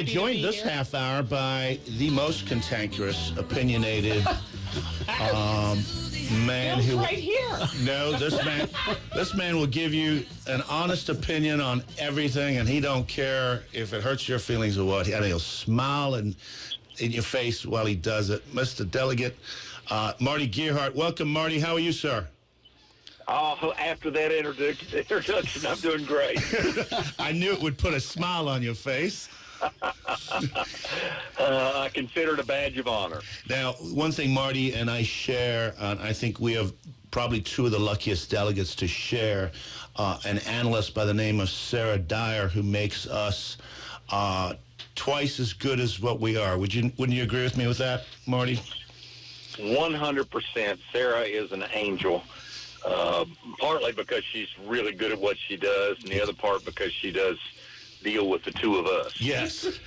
joined this half hour by the most cantankerous, opinionated man Bill's who right here. No, this man will give you an honest opinion on everything, and he don't care if it hurts your feelings or what. And he'll smile in your face while he does it. Mr. Delegate, Marty Gearheart. Welcome, Marty. How are you, sir? Oh, after that introduction, I'm doing great. I knew it would put a smile on your face. I consider it a badge of honor. Now, one thing Marty and I share, I think we have probably two of the luckiest delegates to share, an analyst by the name of Sarah Dyer, who makes us twice as good as what we are. Wouldn't you agree with me with that, Marty? 100%. Sarah is an angel. Partly because she's really good at what she does, and the other part because she does deal with the two of us. Yes.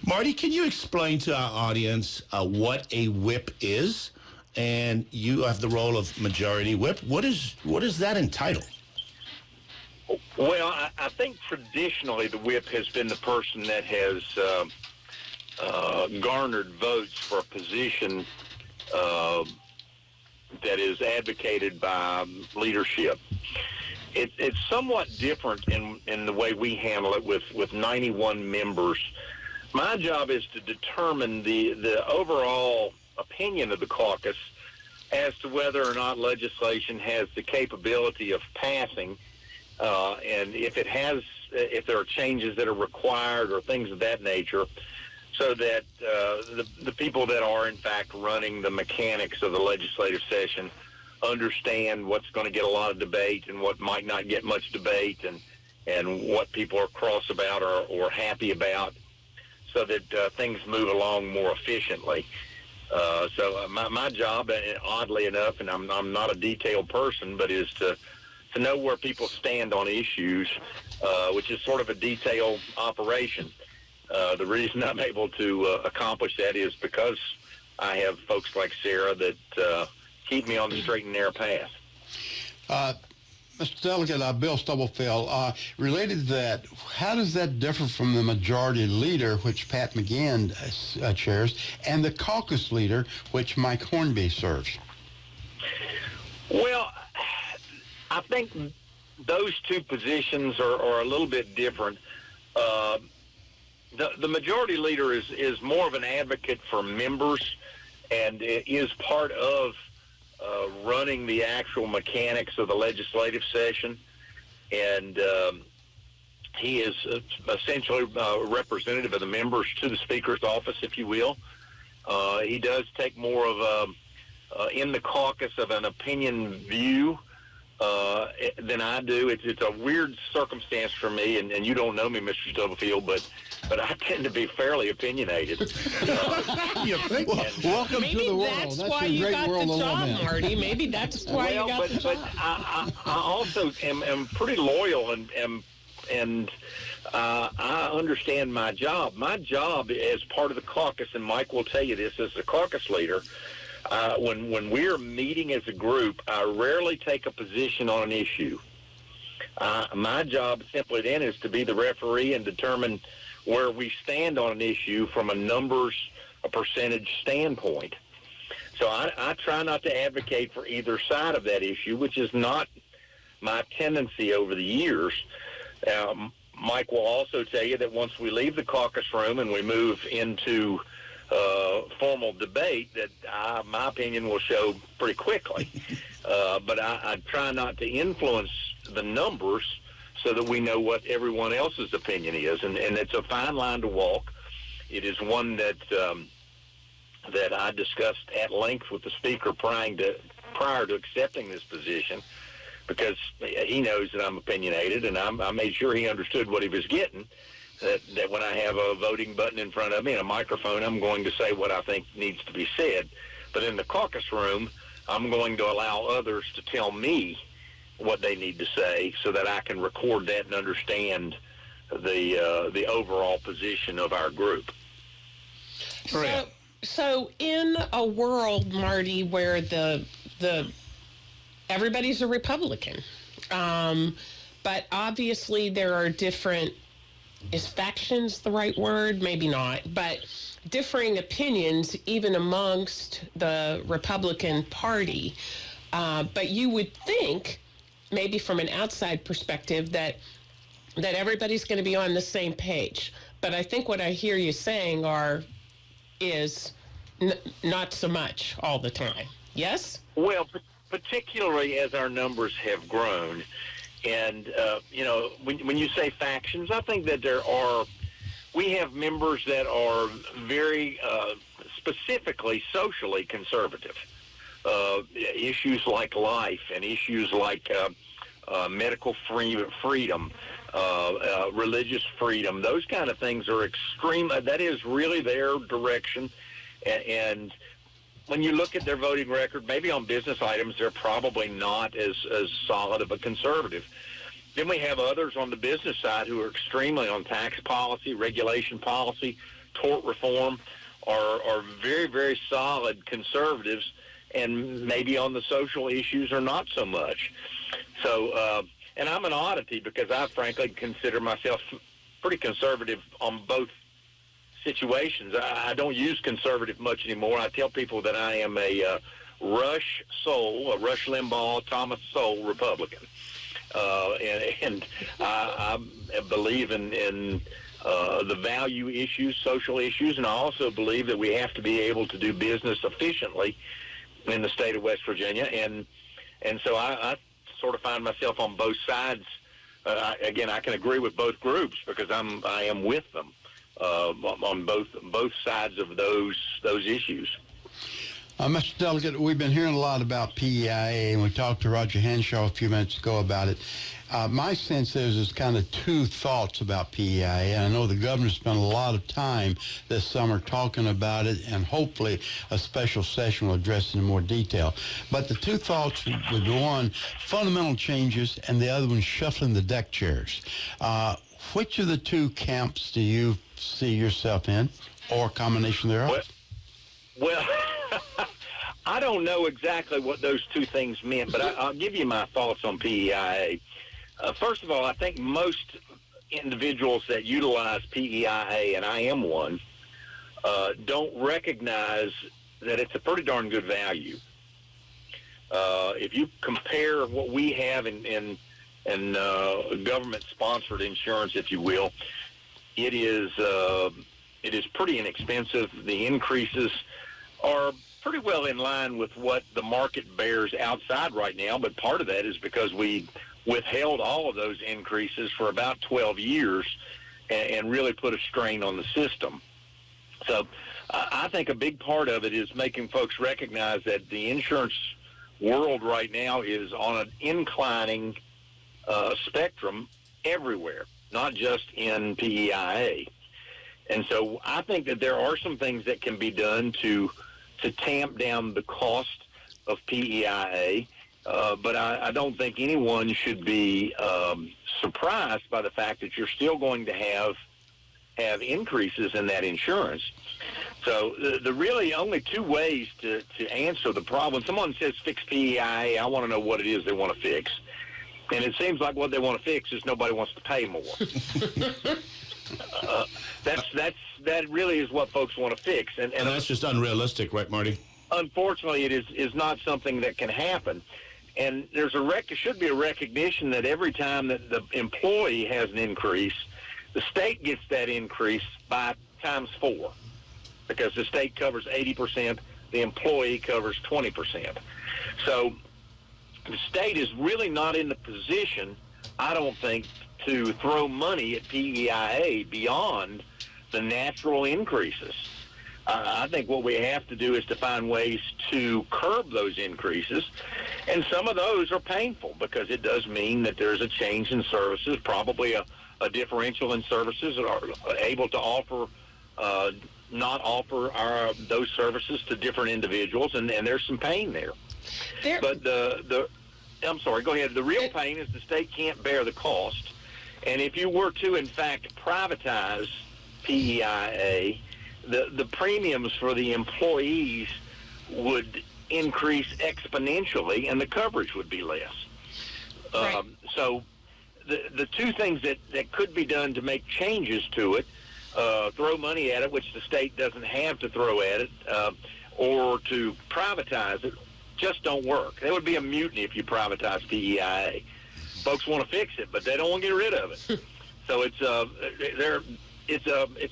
Marty, can you explain to our audience what a whip is? And you have the role of majority whip. What is that entitle? Well, I think traditionally the whip has been the person that has garnered votes for a position that is advocated by leadership. It's somewhat different in the way we handle it with 91 members. My job is to determine the overall opinion of the caucus as to whether or not legislation has the capability of passing, and if there are changes that are required or things of that nature, so that the people that are, in fact, running the mechanics of the legislative session understand what's going to get a lot of debate and what might not get much debate, and what people are cross about or happy about, so that things move along more efficiently. So my job, oddly enough, and I'm not a detailed person, but is to know where people stand on issues, which is sort of a detailed operation. The reason I'm able to accomplish that is because I have folks like Sarah that keep me on the straight and narrow path. Mr. Delegate, Bill Stubblefield, related to that, how does that differ from the majority leader, which Pat McGann chairs, and the caucus leader, which Mike Hornby serves? Well, I think those two positions are a little bit different. The majority leader is more of an advocate for members and is part of running the actual mechanics of the legislative session. And he is essentially representative of the members to the Speaker's office, if you will. He does take more of in the caucus of an opinion view than I do. It's a weird circumstance for me, and you don't know me, Mr. Stubblefield, but I tend to be fairly opinionated. You think? Welcome Maybe to the world. that's why you got the job, Marty. Maybe that's why you got the job. But I also am pretty loyal, and I understand my job. My job as part of the caucus, and Mike will tell you this as the caucus leader, when we're meeting as a group, I rarely take a position on an issue. My job simply then is to be the referee and determine where we stand on an issue from a percentage standpoint. So I try not to advocate for either side of that issue, which is not my tendency over the years. Mike will also tell you that once we leave the caucus room and we move into formal debate, that my opinion will show pretty quickly. But I try not to influence the numbers so that we know what everyone else's opinion is. And it's a fine line to walk. It is one that I discussed at length with the Speaker prior to accepting this position, because he knows that I'm opinionated, and I made sure he understood what he was getting. That when I have a voting button in front of me and a microphone, I'm going to say what I think needs to be said. But in the caucus room, I'm going to allow others to tell me what they need to say so that I can record that and understand the overall position of our group. So in a world, Marty, where the everybody's a Republican, but obviously there are different is factions the right word? Maybe not, but differing opinions even amongst the Republican Party. But you would think, maybe from an outside perspective, that everybody's going to be on the same page. But I think what I hear you saying is not so much all the time. Yes? Well, particularly as our numbers have grown. And, when you say factions, I think that we have members that are very specifically socially conservative. Issues like life and issues like medical freedom, religious freedom, those kind of things are extreme. That is really their direction. And when you look at their voting record, maybe on business items, they're probably not as solid of a conservative. Then we have others on the business side who are extremely on tax policy, regulation policy, tort reform, are very, very solid conservatives, and maybe on the social issues are not so much. So, and I'm an oddity because I frankly consider myself pretty conservative on both situations. I don't use conservative much anymore. I tell people that I am a Rush Limbaugh, Thomas Sowell Republican. And I believe in the value issues, social issues, and I also believe that we have to be able to do business efficiently in the state of West Virginia. And so I sort of find myself on both sides. Again, I can agree with both groups because I am with them on both sides of those issues. Mr. Delegate, we've been hearing a lot about PEIA, and we talked to Roger Henshaw a few minutes ago about it. My sense is there's kind of two thoughts about PEIA, and I know the governor spent a lot of time this summer talking about it, and hopefully a special session will address it in more detail. But the two thoughts would be, one, fundamental changes, and the other one, shuffling the deck chairs. Which of the two camps do you see yourself in, or a combination thereof? Well, I don't know exactly what those two things meant, but I'll give you my thoughts on PEIA. First of all, I think most individuals that utilize PEIA, and I am one, don't recognize that it's a pretty darn good value. If you compare what we have in government-sponsored insurance, if you will, it is pretty inexpensive. The increases are pretty well in line with what the market bears outside right now, but part of that is because we withheld all of those increases for about 12 years and really put a strain on the system. So I think a big part of it is making folks recognize that the insurance world right now is on an inclining spectrum everywhere, not just in PEIA. And so I think that there are some things that can be done to tamp down the cost of PEIA, but I don't think anyone should be surprised by the fact that you're still going to have increases in that insurance. So the really only two ways to answer the problem. Someone says fix PEIA, I want to know what it is they want to fix. And it seems like what they want to fix is nobody wants to pay more. That really is what folks want to fix, and that's just unrealistic, right, Marty? Unfortunately, it is not something that can happen. And there's should be a recognition that every time that the employee has an increase, the state gets that increase by times 4, because the state covers 80%, the employee covers 20%. So the state is really not in the position, I don't think, to throw money at PEIA beyond the natural increases. I think what we have to do is to find ways to curb those increases, and some of those are painful because it does mean that there's a change in services, probably a differential in services that are able to offer, not offer those services to different individuals, and there's some pain there. But I'm sorry, go ahead. The real pain is the state can't bear the cost. And if you were to, in fact, privatize PEIA, the premiums for the employees would increase exponentially, and the coverage would be less. Right. So the two things that could be done to make changes to it, throw money at it, which the state doesn't have to throw at it, or to privatize it, just don't work. There would be a mutiny if you privatize PEIA. Folks want to fix it, but they don't want to get rid of it. So it's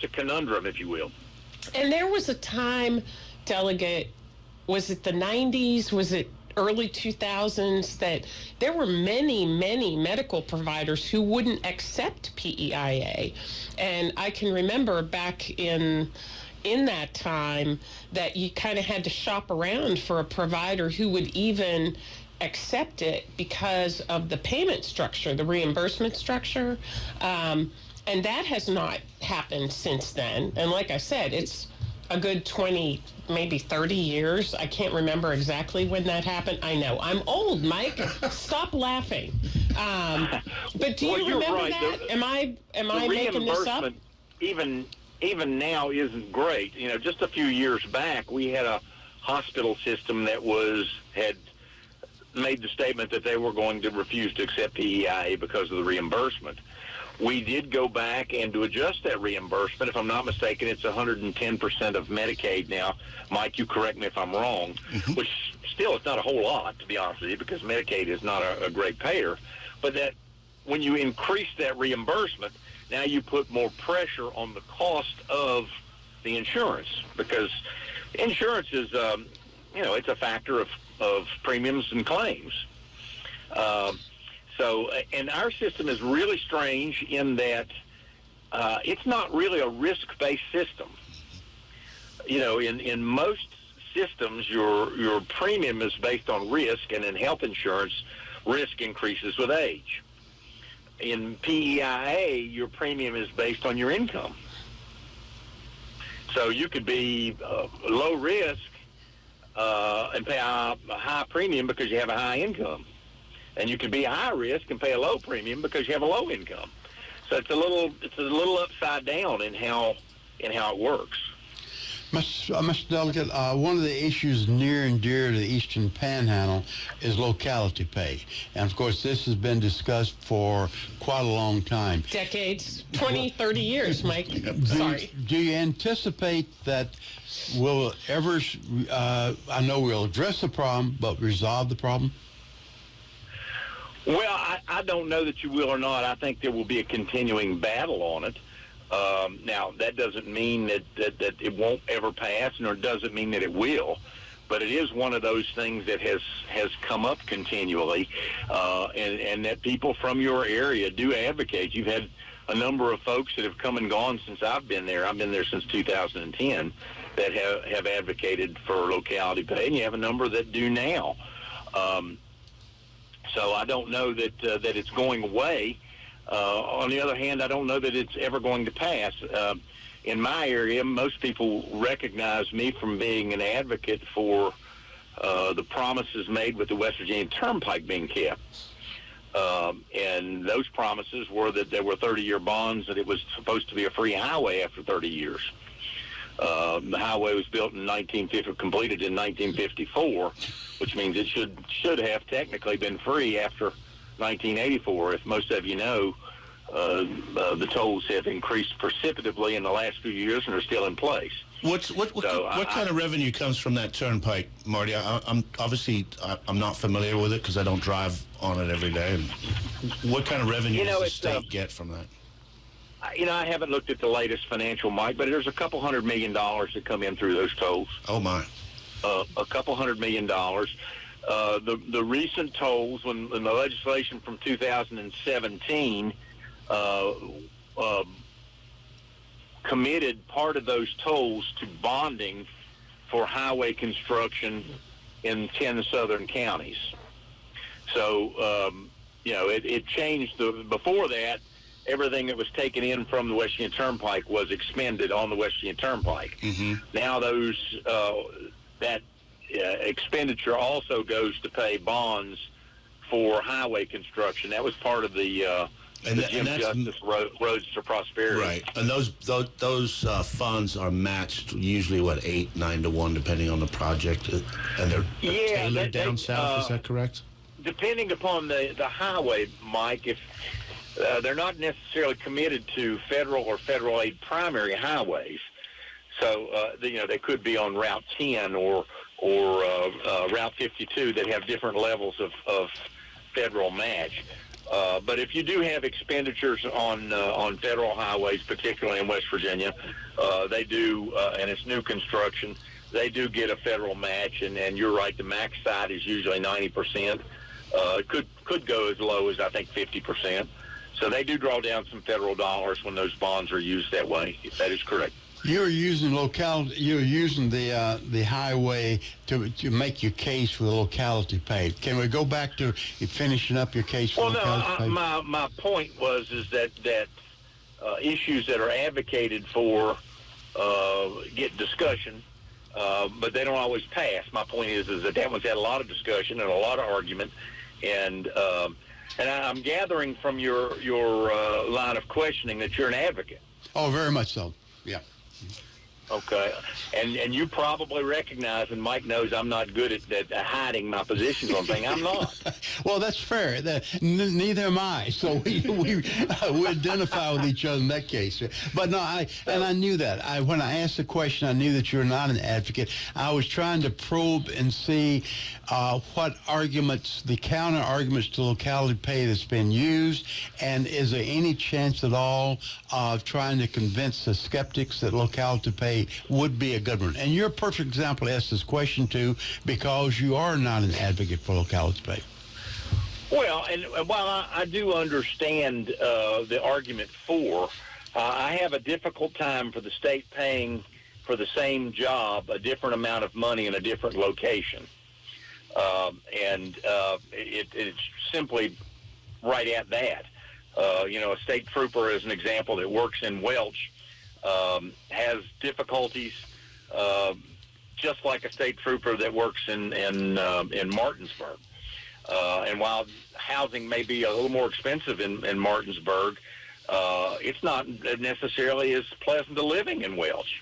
a conundrum, if you will. And there was a time, Delegate, was it the 90s? Was it early 2000s that there were many, many medical providers who wouldn't accept PEIA? And I can remember back in that time that you kind of had to shop around for a provider who would even accept it because of the payment structure, the reimbursement structure. And that has not happened since then. And like I said, it's a good 20, maybe 30 years. I can't remember exactly when that happened. I know. I'm old, Mike. Stop laughing. But do you remember right. that? Am I making this up? Even now isn't great. Just a few years back, we had a hospital system that had made the statement that they were going to refuse to accept PEIA because of the reimbursement. We did go back and to adjust that reimbursement. If I'm not mistaken, it's 110% of Medicaid now. Mike, you correct me if I'm wrong, which still is not a whole lot, to be honest with you, because Medicaid is not a great payer. But that when you increase that reimbursement, now you put more pressure on the cost of the insurance, because insurance is, it's a factor of premiums and claims. And our system is really strange in that it's not really a risk-based system. In most systems, your premium is based on risk, and in health insurance, risk increases with age. In PEIA, your premium is based on your income. So you could be low risk and pay a high premium because you have a high income. And you could be high risk and pay a low premium because you have a low income. So it's a little upside down in how it works. Mr. Delegate, one of the issues near and dear to the Eastern Panhandle is locality pay. And, of course, this has been discussed for quite a long time. Decades, 20, 30 years, Mike. Sorry. Do you anticipate that we'll ever, I know we'll address the problem, but resolve the problem? Well, I don't know that you will or not. I think there will be a continuing battle on it. Now, that doesn't mean that it won't ever pass, nor does it mean that it will. But it is one of those things that has come up continually, and that people from your area do advocate. You've had a number of folks that have come and gone since I've been there. I've been there since 2010 that have advocated for locality pay, and you have a number that do now. So I don't know that it's going away. On the other hand, I don't know that it's ever going to pass. In my area, most people recognize me from being an advocate for the promises made with the West Virginia Turnpike being kept. And those promises were that there were 30-year bonds, that it was supposed to be a free highway after 30 years. The highway was built in completed in 1954, which means it should have technically been free after 1984. If most of you know, the tolls have increased precipitously in the last few years and are still in place. What kind of revenue comes from that turnpike, Marty? I'm not familiar with it because I don't drive on it every day. And what kind of revenue does the state get from that? I haven't looked at the latest financial, Mike, but there's a couple $100 million that come in through those tolls. Oh, my. A couple $100 million. The recent tolls, when the legislation from 2017 committed part of those tolls to bonding for highway construction in 10 southern counties. So, it changed. Before that, everything that was taken in from the West Virginia Turnpike was expended on the West Virginia Turnpike. Mm-hmm. Now that expenditure also goes to pay bonds for highway construction. That was part of the Jim Justice Roads to Prosperity. Right, and those funds are matched usually 8-9 to 1 depending on the project, and they're tailored down south. Is that correct? Depending upon the highway, Mike, they're not necessarily committed to federal or federal aid primary highways. So, they could be on Route 10 or Route 52 that have different levels of federal match. But if you do have expenditures on federal highways, particularly in West Virginia, they do, and it's new construction, they do get a federal match. And you're right, the max side is usually 90%. It could go as low as, I think, 50%. So they do draw down some federal dollars when those bonds are used that way. That is correct. You're using the highway to make your case for the locality pay. Can we go back to finishing up your case for locality pay? My point is that issues that are advocated for get discussion, but they don't always pass. My point is that one's had a lot of discussion and a lot of argument, and I'm gathering from your line of questioning that you're an advocate. Oh, very much so. Yeah. Okay, and you probably recognize, and Mike knows I'm not good at hiding my positions on things. I'm not. Well, that's fair. Neither am I. So we identify with each other in that case. But no, I knew that. When I asked the question, I knew that you're not an advocate. I was trying to probe and see what arguments, the counter arguments to locality pay that's been used, and is there any chance at all of trying to convince the skeptics that locality pay would be a good one? And you're a perfect example to ask this question to, because you are not an advocate for locality pay. Well, and while I do understand the argument for, I have a difficult time for the state paying for the same job a different amount of money in a different location. It's simply right at that. A state trooper, as an example, that works in Welch has difficulties just like a state trooper that works in Martinsburg. And while housing may be a little more expensive in Martinsburg, it's not necessarily as pleasant to living in Welch.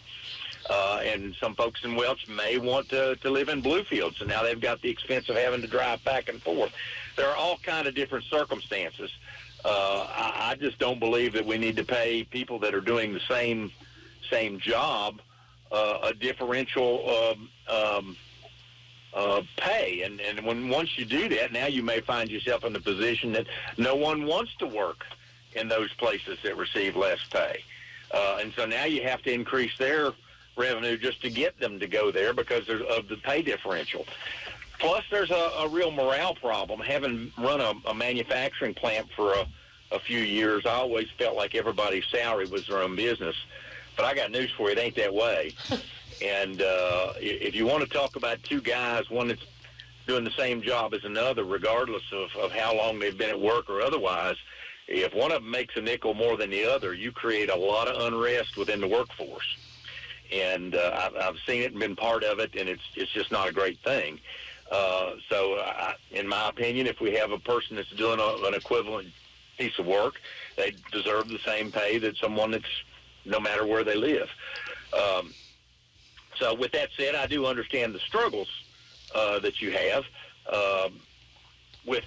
And some folks in Welch may want to live in Bluefield, so now they've got the expense of having to drive back and forth. There are all kind of different circumstances. I just don't believe that we need to pay people that are doing the same job a differential pay. And once you do that, now you may find yourself in the position that no one wants to work in those places that receive less pay. And so now you have to increase their revenue just to get them to go there because of the pay differential. Plus, there's a real morale problem. Having run a manufacturing plant for a few years, I always felt like everybody's salary was their own business. But I got news for you, it ain't that way. And if you want to talk about two guys, one that's doing the same job as another, regardless of how long they've been at work or otherwise, if one of them makes a nickel more than the other, you create a lot of unrest within the workforce. And I've seen it and been part of it, and it's just not a great thing. In my opinion, if we have a person that's doing an equivalent piece of work, they deserve the same pay that someone that's no matter where they live. So with that said, I do understand the struggles that you have with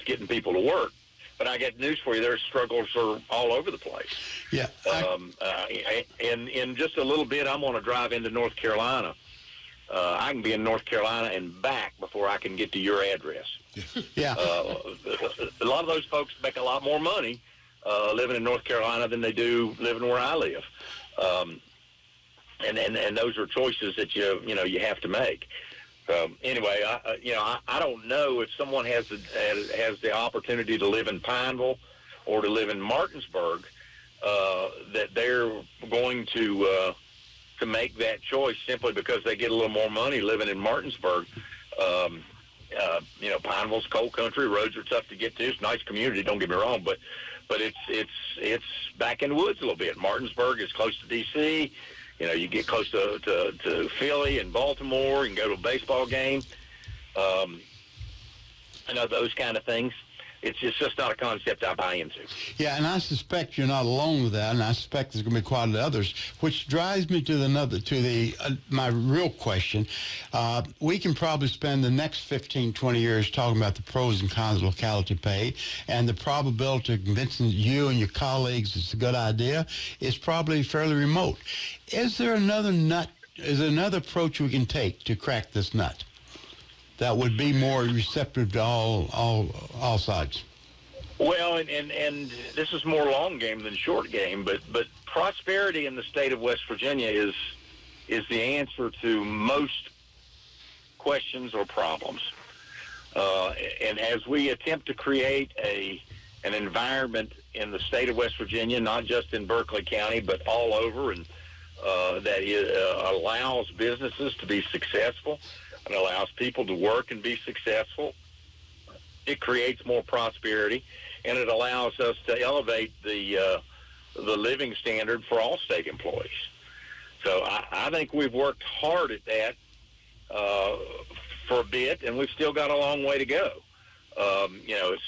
getting people to work. But I got news for you. Their struggles are all over the place. Yeah. In just a little bit, I'm going to drive into North Carolina. I can be in North Carolina and back before I can get to your address. Yeah. A lot of those folks make a lot more money living in North Carolina than they do living where I live. And those are choices that you have to make. Anyway, I don't know if someone has the opportunity to live in Panhandle or to live in Martinsburg, that they're going to make that choice simply because they get a little more money living in Martinsburg. Panhandle's cold country, roads are tough to get to. It's a nice community, don't get me wrong, but it's back in the woods a little bit. Martinsburg is close to D.C. You get close to Philly and Baltimore and go to a baseball game. Those kind of things. It's just not a concept I buy into. Yeah, and I suspect you're not alone with that, and I suspect there's going to be quite a lot of others, which drives me to my real question. We can probably spend the next 15, 20 years talking about the pros and cons of locality pay, and the probability of convincing you and your colleagues it's a good idea is probably fairly remote. Is there another approach we can take to crack this nut that would be more receptive to all sides? Well, and this is more long game than short game, but prosperity in the state of West Virginia is the answer to most questions or problems. And as we attempt to create an environment in the state of West Virginia, not just in Berkeley County, but all over, and that allows businesses to be successful, and allows people to work and be successful, it creates more prosperity, and it allows us to elevate the living standard for all state employees. So I think we've worked hard at that for a bit, and we've still got a long way to go.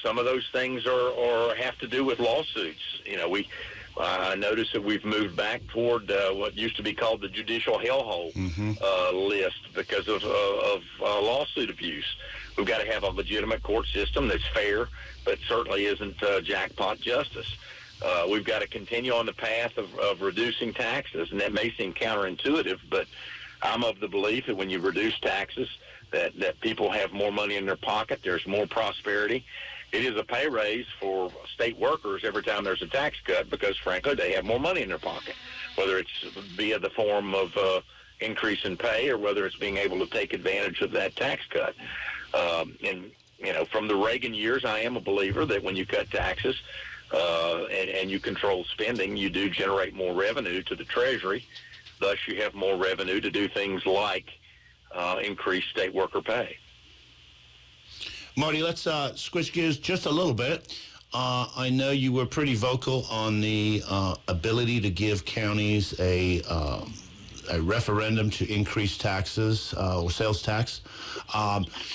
Some of those things have to do with lawsuits. I noticed that we've moved back toward what used to be called the judicial hellhole list because of lawsuit abuse. We've got to have a legitimate court system that's fair, but certainly isn't jackpot justice. We've got to continue on the path of reducing taxes, and that may seem counterintuitive, but I'm of the belief that when you reduce taxes, that people have more money in their pocket, there's more prosperity. It is a pay raise for state workers every time there's a tax cut because, frankly, they have more money in their pocket, whether it's via the form of increase in pay or whether it's being able to take advantage of that tax cut. From the Reagan years, I am a believer that when you cut taxes and you control spending, you do generate more revenue to the Treasury. Thus, you have more revenue to do things like increase state worker pay. Marty, let's switch gears just a little bit. I know you were pretty vocal on the ability to give counties a referendum to increase taxes or sales tax.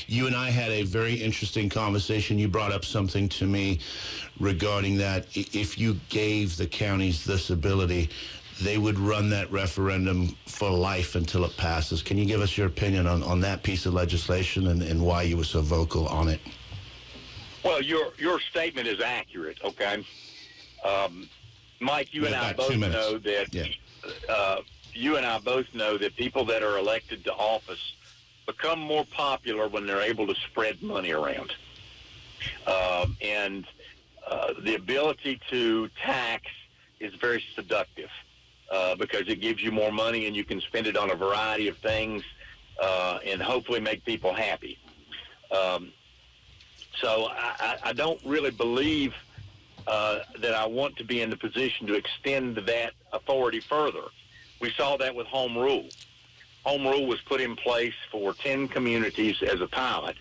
You and I had a very interesting conversation. You brought up something to me regarding that. If you gave the counties this ability, they would run that referendum for life until it passes. Can you give us your opinion on that piece of legislation and why you were so vocal on it? Well, your statement is accurate, okay? Mike, you and I both know that you and I both know that people that are elected to office become more popular when they're able to spread money around. And the ability to tax is very seductive. Because it gives you more money and you can spend it on a variety of things and hopefully make people happy. So I don't really believe that I want to be in the position to extend that authority further. We saw that with Home Rule. Home Rule was put in place for 10 communities as a pilot.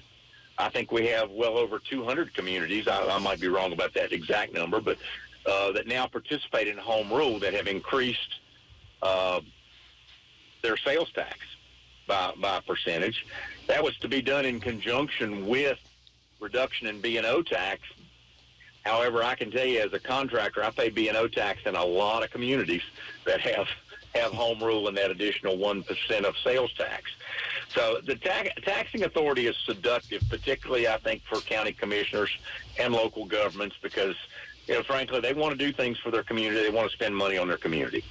I think we have well over 200 communities. I might be wrong about that exact number, but that now participate in Home Rule that have increased their sales tax by a percentage. That was to be done in conjunction with reduction in B&O tax. However, I can tell you as a contractor, I pay B&O tax in a lot of communities that have Home Rule and that additional 1% of sales tax. So the taxing authority is seductive, particularly, I think, for county commissioners and local governments because, frankly, they want to do things for their community. They want to spend money on their community.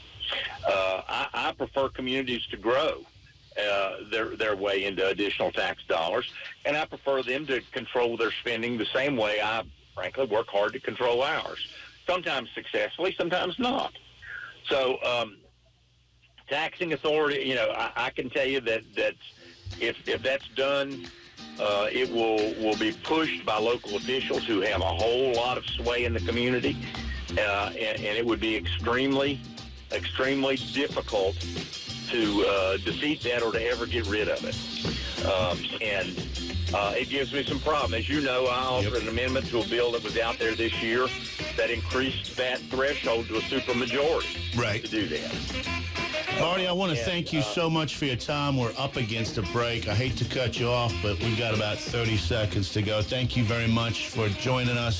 I prefer communities to grow their way into additional tax dollars, and I prefer them to control their spending the same way I, frankly, work hard to control ours. Sometimes successfully, sometimes not. So taxing authority, I can tell you that if that's done, it will be pushed by local officials who have a whole lot of sway in the community, and it would be extremely difficult to defeat that or to ever get rid of it. And it gives me some problem. As you know, I offered an amendment to a bill that was out there this year that increased that threshold to a supermajority to do that. Marty, I want to thank you so much for your time. We're up against a break. I hate to cut you off, but we've got about 30 seconds to go. Thank you very much for joining us.